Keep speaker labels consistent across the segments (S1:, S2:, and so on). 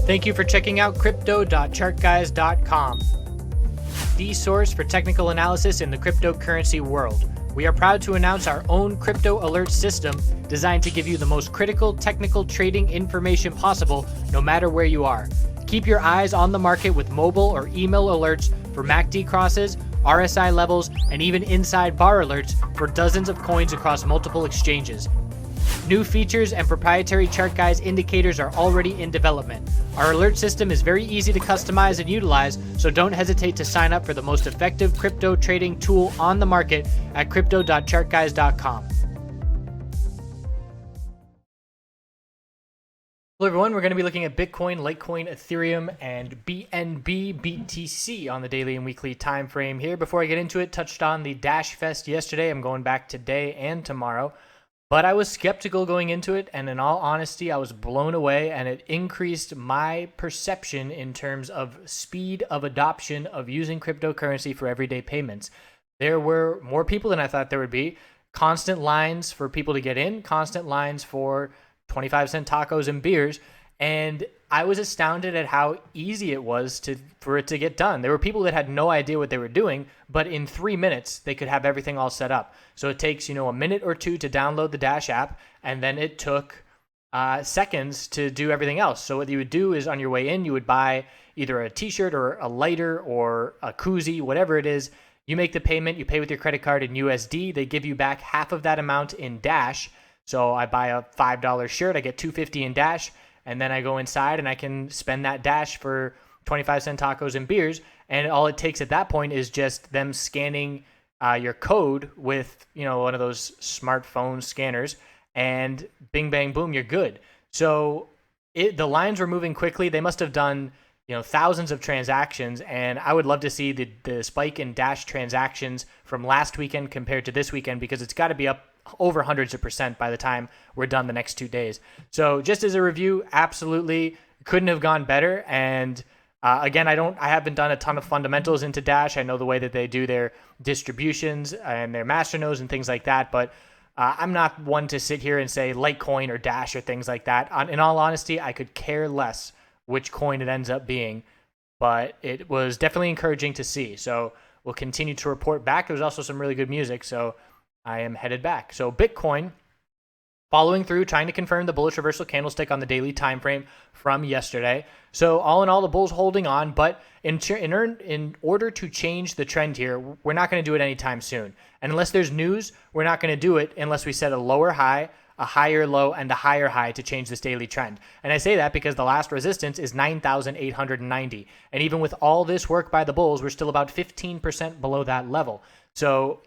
S1: Thank you for checking out crypto.chartguys.com, the source for technical analysis in the cryptocurrency world. We are proud to announce our own crypto alert system designed to give you the most critical technical trading information possible no matter where you are. Keep your eyes on the market with mobile or email alerts for MACD crosses, RSI levels, and even inside bar alerts for dozens of coins across multiple exchanges. New features and proprietary ChartGuys indicators are already in development. Our alert system is very easy to customize and utilize, so don't hesitate to sign up for the most effective crypto trading tool on the market at crypto.chartguys.com. Hello everyone, we're going to be looking at Bitcoin, Litecoin, Ethereum, and BNB, BTC on the daily and weekly time frame here. Before I get into it, touched on the Dash Fest yesterday. I'm going back today and tomorrow. But I was skeptical going into it, and in all honesty, I was blown away, and it increased my perception in terms of speed of adoption of using cryptocurrency for everyday payments. There were more people than I thought there would be. Constant lines for people to get in, constant lines for 25-cent tacos and beers, and I was astounded at how easy it was for it to get done. There were people that had no idea what they were doing, but in 3 minutes, they could have everything all set up. So it takes, a minute or two to download the Dash app, and then it took seconds to do everything else. So what you would do is on your way in, you would buy either a t-shirt or a lighter or a koozie, whatever it is. You make the payment, you pay with your credit card in USD. They give you back half of that amount in Dash. So I buy a $5 shirt, I get $2.50 in Dash, and then I go inside and I can spend that Dash for 25-cent tacos and beers. And all it takes at that point is just them scanning your code with, one of those smartphone scanners, and bing, bang, boom, you're good. So the lines were moving quickly. They must have done, thousands of transactions. And I would love to see the spike in Dash transactions from last weekend compared to this weekend, because it's got to be up over hundreds of percent by the time we're done the next 2 days. So just as a review, absolutely couldn't have gone better. And again, I haven't done a ton of fundamentals into Dash. I know the way that they do their distributions and their masternodes and things like that, but I'm not one to sit here and say Litecoin or Dash or things like that. In all honesty, I could care less which coin it ends up being, but it was definitely encouraging to see. So we'll continue to report back. There was also some really good music, so I am headed back. So Bitcoin following through, trying to confirm the bullish reversal candlestick on the daily time frame from yesterday. So all in all, the bull's holding on, but in order to change the trend here, we're not going to do it anytime soon. And unless there's news, we're not going to do it unless we set a lower high, a higher low, and a higher high to change this daily trend. And I say that because the last resistance is 9,890. And even with all this work by the bulls, we're still about 15% below that level. So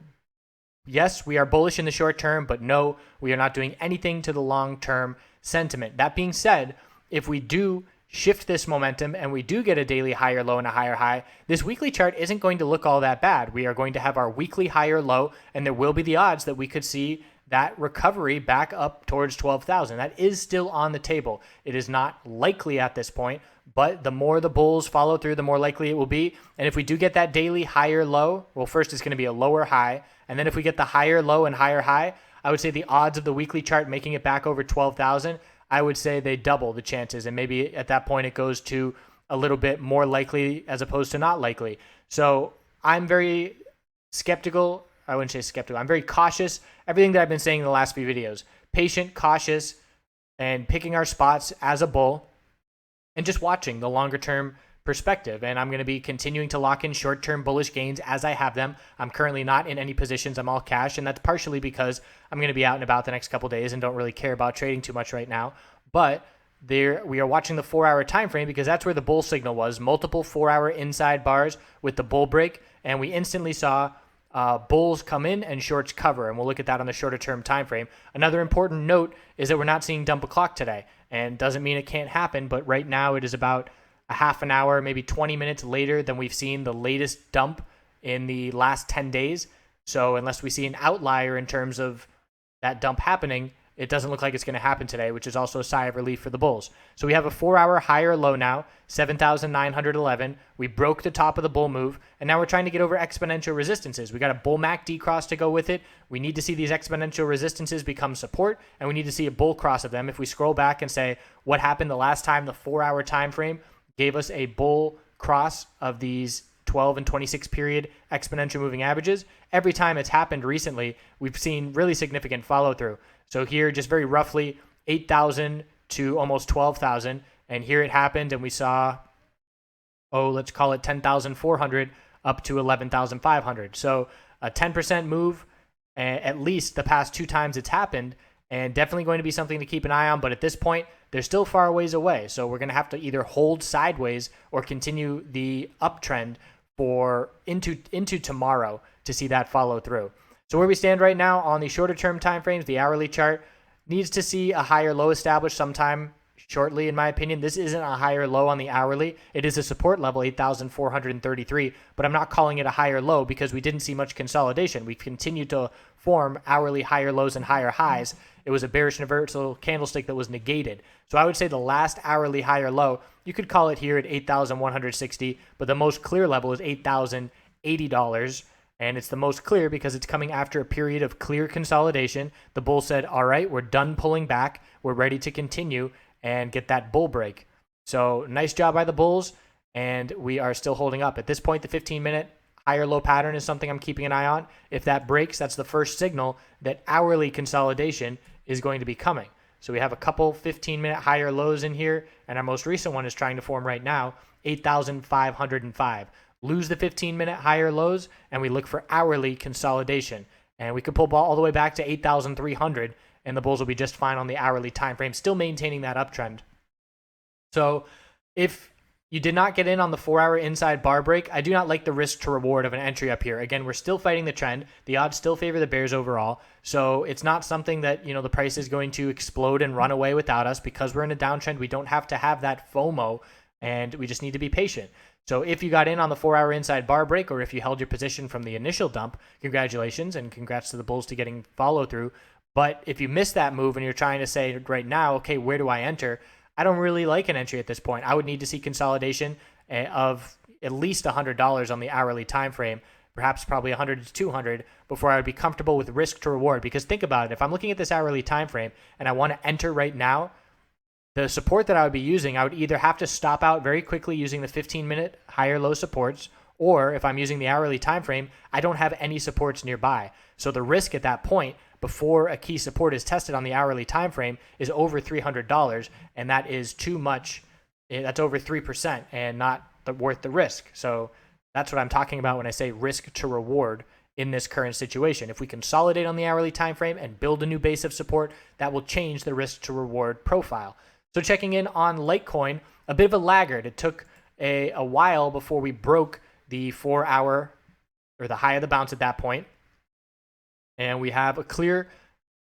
S1: yes, we are bullish in the short term, but no, we are not doing anything to the long-term sentiment. That being said, if we do shift this momentum and we do get a daily higher low and a higher high, this weekly chart isn't going to look all that bad. We are going to have our weekly higher low, and there will be the odds that we could see that recovery back up towards 12,000. That is still on the table. It is not likely at this point, but the more the bulls follow through, the more likely it will be. And if we do get that daily higher low, well, first it's going to be a lower high. And then if we get the higher low and higher high, I would say the odds of the weekly chart making it back over 12,000, I would say they double the chances. And maybe at that point it goes to a little bit more likely as opposed to not likely. So I'm very skeptical. I wouldn't say skeptical. I'm very cautious. Everything that I've been saying in the last few videos. Patient, cautious, and picking our spots as a bull, and just watching the longer term perspective. And I'm going to be continuing to lock in short-term bullish gains as I have them. I'm currently not in any positions. I'm all cash, and that's partially because I'm going to be out and about the next couple days and don't really care about trading too much right now. But we are watching the 4-hour time frame because that's where the bull signal was. Multiple 4-hour inside bars with the bull break, and we instantly saw bulls come in and shorts cover, and we'll look at that on the shorter term time frame. Another important note is that we're not seeing dump a clock today, and doesn't mean it can't happen, but right now it is about a half an hour, maybe 20 minutes later than we've seen the latest dump in the last 10 days. So unless we see an outlier in terms of that dump happening, it doesn't look like it's going to happen today, which is also a sigh of relief for the bulls. So we have a 4-hour higher low now, 7,911. We broke the top of the bull move, and now we're trying to get over exponential resistances. We got a bull MACD cross to go with it. We need to see these exponential resistances become support, and we need to see a bull cross of them. If we scroll back and say what happened the last time the 4-hour time frame gave us a bull cross of these 12 and 26 period exponential moving averages, every time it's happened recently, we've seen really significant follow through. So here, just very roughly, 8,000 to almost 12,000. And here it happened, and we saw, let's call it 10,400 up to 11,500. So a 10% move, at least the past 2 times it's happened, and definitely going to be something to keep an eye on. But at this point, they're still far ways away. So we're going to have to either hold sideways or continue the uptrend for into tomorrow to see that follow through. So where we stand right now on the shorter term time frames, the hourly chart needs to see a higher low established sometime shortly, in my opinion. This isn't a higher low on the hourly. It is a support level, 8,433, but I'm not calling it a higher low because we didn't see much consolidation. We've continued to form hourly higher lows and higher highs. It was a bearish universal candlestick that was negated. So I would say the last hourly higher low, you could call it here at 8,160, but the most clear level is $8,080. And it's the most clear because it's coming after a period of clear consolidation. The bull said, all right, we're done pulling back. We're ready to continue and get that bull break. So nice job by the bulls, and we are still holding up. At this point, the 15-minute higher low pattern is something I'm keeping an eye on. If that breaks, that's the first signal that hourly consolidation is going to be coming. So we have a couple 15-minute higher lows in here, and our most recent one is trying to form right now, 8,505. Lose the 15-minute higher lows, and we look for hourly consolidation. And we could pull ball all the way back to 8,300, and the bulls will be just fine on the hourly time frame, still maintaining that uptrend. So if you did not get in on the 4-hour inside bar break, I do not like the risk to reward of an entry up here. Again, we're still fighting the trend. The odds still favor the bears overall. So it's not something that, the price is going to explode and run away without us. Because we're in a downtrend, we don't have to have that FOMO, and we just need to be patient. So if you got in on the 4-hour inside bar break, or if you held your position from the initial dump, congratulations, and congrats to the bulls to getting follow through. But if you missed that move and you're trying to say right now, okay, where do I enter? I don't really like an entry at this point. I would need to see consolidation of at least $100 on the hourly time frame, perhaps probably 100 to 200, before I would be comfortable with risk to reward. Because think about it, if I'm looking at this hourly time frame and I want to enter right now, the support that I would be using, I would either have to stop out very quickly using the 15-minute higher low supports, or if I'm using the hourly time frame, I don't have any supports nearby. So the risk at that point, before a key support is tested on the hourly time frame, is over $300, and that is too much. That's over 3% and not worth the risk. So that's what I'm talking about when I say risk to reward in this current situation. If we consolidate on the hourly time frame and build a new base of support, that will change the risk to reward profile. So checking in on Litecoin, a bit of a laggard. It took a while before we broke the 4-hour or the high of the bounce at that point. And we have a clear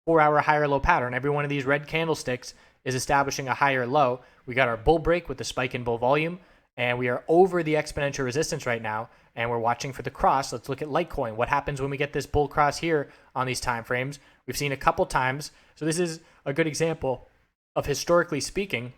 S1: 4-hour higher low pattern. Every one of these red candlesticks is establishing a higher low. We got our bull break with the spike in bull volume, and we are over the exponential resistance right now, and we're watching for the cross. Let's look at Litecoin. What happens when we get this bull cross here on these time frames? We've seen a couple times. So this is a good example of, historically speaking,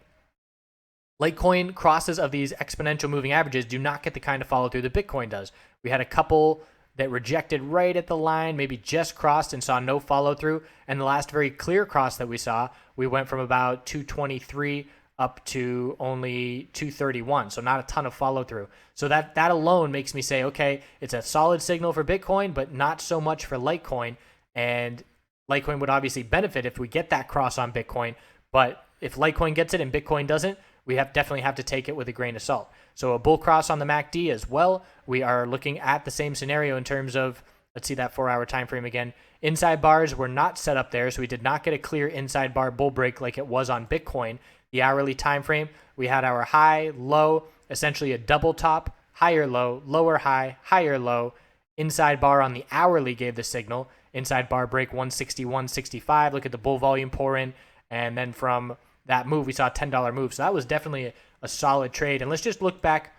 S1: Litecoin crosses of these exponential moving averages do not get the kind of follow through that Bitcoin does. We had a couple that rejected right at the line, maybe just crossed and saw no follow through. And the last very clear cross that we saw, we went from about 223 up to only 231. So not a ton of follow through. So that alone makes me say, okay, it's a solid signal for Bitcoin, but not so much for Litecoin. And Litecoin would obviously benefit if we get that cross on Bitcoin. But if Litecoin gets it and Bitcoin doesn't, we definitely have to take it with a grain of salt. So a bull cross on the MACD as well. We are looking at the same scenario in terms of, let's see that 4-hour time frame again. Inside bars were not set up there, so we did not get a clear inside bar bull break like it was on Bitcoin. The hourly time frame, we had our high, low, essentially a double top, higher low, lower high, higher low. Inside bar on the hourly gave the signal. Inside bar break 160, 165. Look at the bull volume pour in, and then from that move, we saw a $10 move. So that was definitely a solid trade. And let's just look back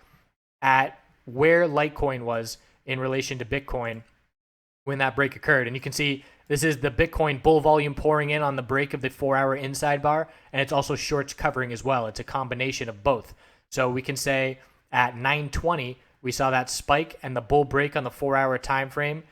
S1: at where Litecoin was in relation to Bitcoin when that break occurred. And you can see this is the Bitcoin bull volume pouring in on the break of the 4-hour inside bar, and it's also shorts covering as well. It's a combination of both. So we can say at 9:20, we saw that spike and the bull break on the 4-hour time frame.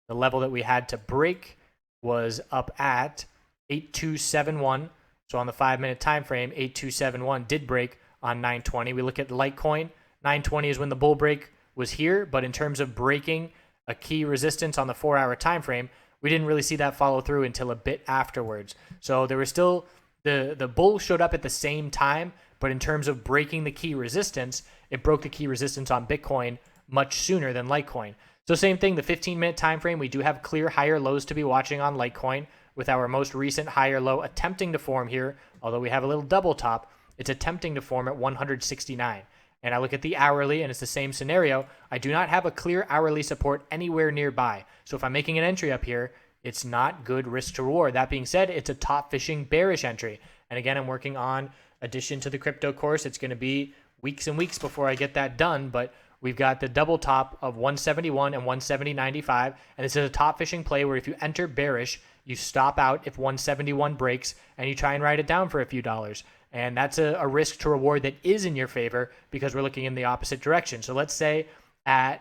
S1: The level that we had to break was up at 8271. So on the 5-minute time frame, 8271 did break on 9:20. We look at Litecoin. 9:20 is when the bull break was here, but in terms of breaking a key resistance on the 4-hour time frame, we didn't really see that follow through until a bit afterwards. So there was still the bull showed up at the same time, but in terms of breaking the key resistance, it broke the key resistance on Bitcoin much sooner than Litecoin. So same thing, the 15-minute time frame, we do have clear higher lows to be watching on Litecoin, with our most recent higher low attempting to form here. Although we have a little double top, it's attempting to form at 169. And I look at the hourly, and it's the same scenario. I do not have a clear hourly support anywhere nearby. So if I'm making an entry up here, it's not good risk to reward. That being said, it's a top fishing bearish entry. And again, I'm working on addition to the crypto course. It's going to be weeks and weeks before I get that done, but we've got the double top of 171 and 170.95. And this is a top fishing play where if you enter bearish, you stop out if 171 breaks and you try and write it down for a few dollars. And that's a risk to reward that is in your favor because we're looking in the opposite direction. So let's say so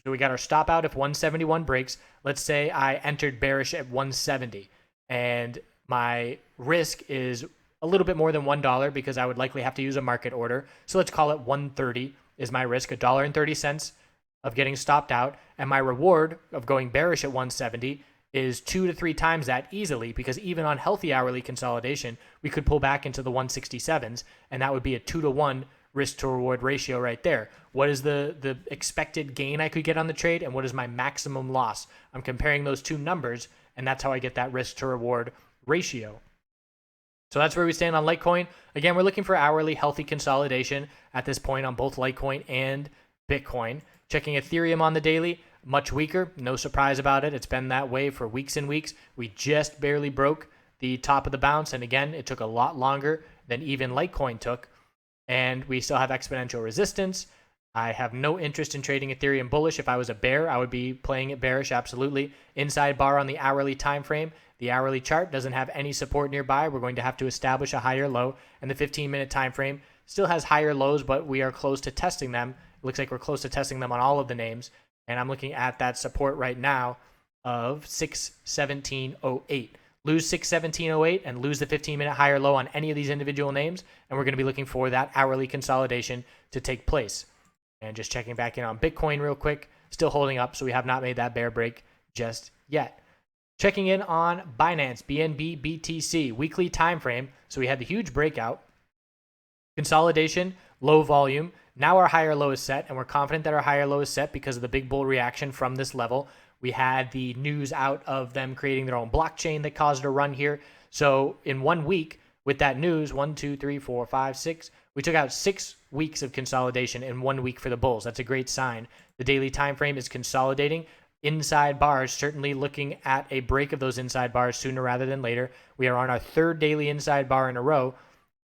S1: we got our stop out if 171 breaks. Let's say I entered bearish at 170 and my risk is a little bit more than $1 because I would likely have to use a market order. So let's call it 130 is my risk, $1.30 of getting stopped out. And my reward of going bearish at 170 is 2 to 3 times that easily, because even on healthy hourly consolidation, we could pull back into the 167s, and that would be a 2-to-1 risk to reward ratio right there. What is the expected gain I could get on the trade, and what is my maximum loss? I'm comparing those two numbers, and that's how I get that risk to reward ratio. So that's where we stand on Litecoin. Again, we're looking for hourly healthy consolidation at this point on both Litecoin and Bitcoin. Checking Ethereum on the daily, much weaker. No surprise about it. It's been that way for weeks and weeks. We just barely broke the top of the bounce. And again, it took a lot longer than even Litecoin took. And we still have exponential resistance. I have no interest in trading Ethereum bullish. If I was a bear, I would be playing it bearish, absolutely. Inside bar on the hourly time frame. The hourly chart doesn't have any support nearby. We're going to have to establish a higher low. And the 15-minute time frame still has higher lows, but we are close to testing them. It looks like we're close to testing them on all of the names. And I'm looking at that support right now of 617.08. Lose 617.08 and lose the 15-minute higher low on any of these individual names, and we're going to be looking for that hourly consolidation to take place. And just checking back in on Bitcoin real quick, still holding up, so we have not made that bear break just yet. Checking in on Binance, BNB, BTC, weekly time frame. So we had the huge breakout, consolidation, low volume. Now our higher low is set, and we're confident that our higher low is set because of the big bull reaction from this level. We had the news out of them creating their own blockchain that caused a run here. So in 1 week, with that news, 1, 2, 3, 4, 5, 6, we took out 6 weeks of consolidation in 1 week for the bulls. That's a great sign. The daily time frame is consolidating. Inside bars, certainly looking at a break of those inside bars sooner rather than later. We are on our 3rd daily inside bar in a row,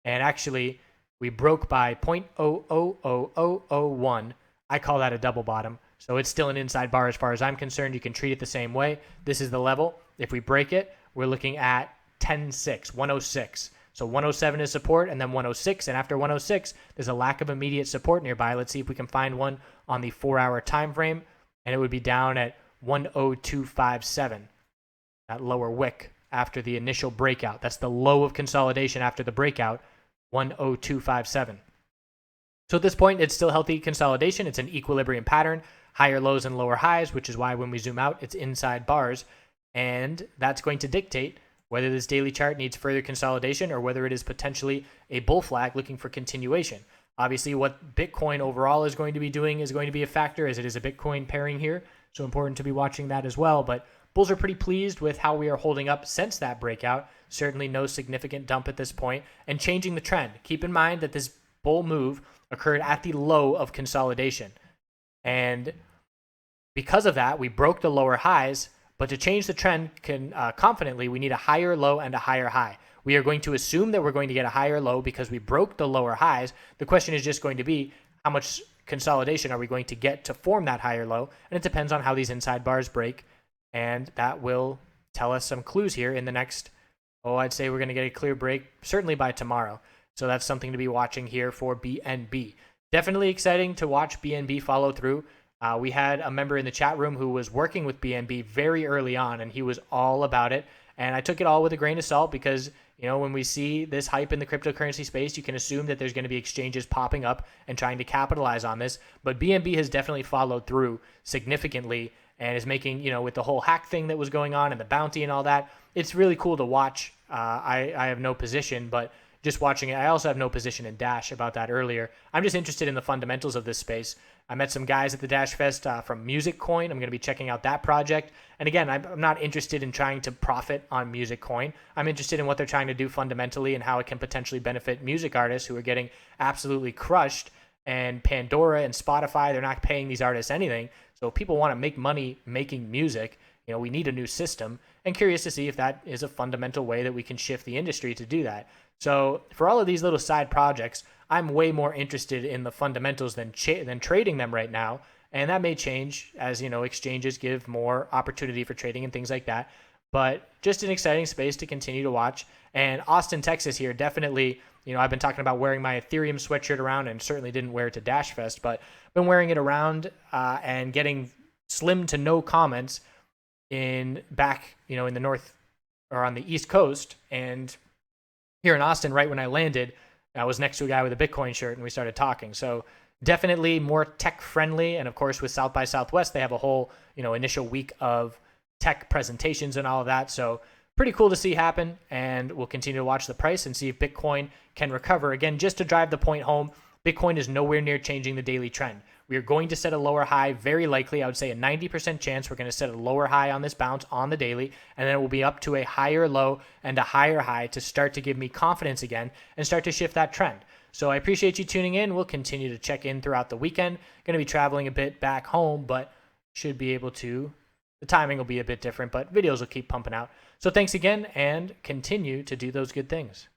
S1: and actually we broke by 0.000001. I call that a double bottom. So it's still an inside bar as far as I'm concerned. You can treat it the same way. This is the level. If we break it, we're looking at 10.6, 106. So 107 is support, and then 106. And after 106, there's a lack of immediate support nearby. Let's see if we can find one on the 4-hour time frame. And it would be down at 10257. That lower wick after the initial breakout. That's the low of consolidation after the breakout, 10257. So at this point, it's still healthy consolidation. It's an equilibrium pattern, higher lows and lower highs, which is why when we zoom out, it's inside bars. And that's going to dictate whether this daily chart needs further consolidation or whether it is potentially a bull flag looking for continuation. Obviously, what Bitcoin overall is going to be doing is going to be a factor, as it is a Bitcoin pairing here. So important to be watching that as well. But bulls are pretty pleased with how we are holding up since that breakout. Certainly no significant dump at this point, and changing the trend. Keep in mind that this bull move occurred at the low of consolidation. And because of that, we broke the lower highs. But to change the trend confidently, we need a higher low and a higher high. We are going to assume that we're going to get a higher low because we broke the lower highs. The question is just going to be, how much consolidation are we going to get to form that higher low? And it depends on how these inside bars break and that will tell us some clues here in the next, I'd say we're going to get a clear break certainly by tomorrow. So that's something to be watching here for BNB. Definitely exciting to watch BNB follow through. We had a member in the chat room who was working with BNB very early on, and he was all about it. And I took it all with a grain of salt because, when we see this hype in the cryptocurrency space, you can assume that there's going to be exchanges popping up and trying to capitalize on this. But BNB has definitely followed through significantly and is making, with the whole hack thing that was going on and the bounty and all that, it's really cool to watch. I have no position, but just watching it, I also have no position in Dash about that earlier. I'm just interested in the fundamentals of this space. I met some guys at the Dash Fest from Music Coin. I'm going to be checking out that project. And again, I'm not interested in trying to profit on Music Coin. I'm interested in what they're trying to do fundamentally and how it can potentially benefit music artists who are getting absolutely crushed. And Pandora and Spotify, they're not paying these artists anything. So if people want to make money making music, we need a new system. And curious to see if that is a fundamental way that we can shift the industry to do that. So for all of these little side projects, I'm way more interested in the fundamentals than trading them right now. And that may change as, exchanges give more opportunity for trading and things like that. But just an exciting space to continue to watch. And Austin, Texas here, definitely, I've been talking about wearing my Ethereum sweatshirt around and certainly didn't wear it to Dash Fest, but I've been wearing it around and getting slim to no comments in the north or on the East Coast. And here in Austin, right when I landed, I was next to a guy with a Bitcoin shirt and we started talking. So definitely more tech friendly. And of course, with South by Southwest, they have a whole, initial week of tech presentations and all of that. So pretty cool to see happen. And we'll continue to watch the price and see if Bitcoin can recover. Again, just to drive the point home, Bitcoin is nowhere near changing the daily trend. We are going to set a lower high, very likely. I would say a 90% chance we're going to set a lower high on this bounce on the daily, and then it will be up to a higher low and a higher high to start to give me confidence again and start to shift that trend. So I appreciate you tuning in. We'll continue to check in throughout the weekend. Going to be traveling a bit back home, but should be able to. The timing will be a bit different, but videos will keep pumping out. So thanks again, and continue to do those good things.